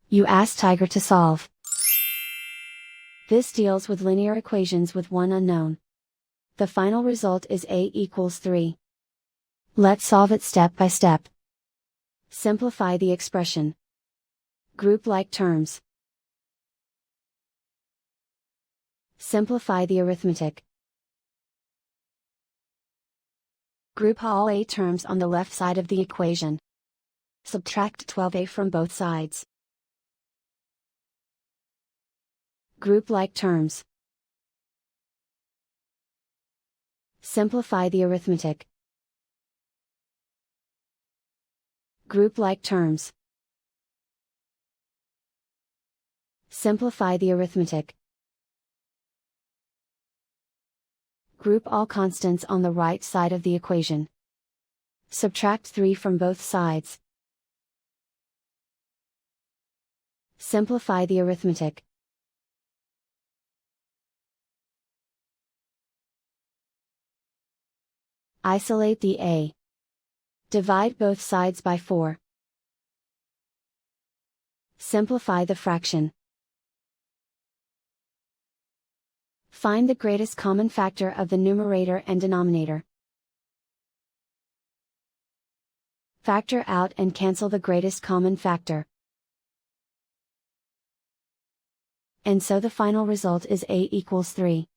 You ask Tiger to solve. This deals with linear equations with one unknown. The final result is a equals 3. Let's solve it step by step. Simplify the expression. Group like terms. Simplify the arithmetic. Group all a terms on the left side of the equation. Subtract 12a from both sides. Group like terms. Simplify the arithmetic. Group like terms. Simplify the arithmetic. Group all constants on the right side of the equation. Subtract 3 from both sides. Simplify the arithmetic. Isolate the a. Divide both sides by 4. Simplify the fraction. Find the greatest common factor of the numerator and denominator. Factor out and cancel the greatest common factor. And so the final result is a equals 3.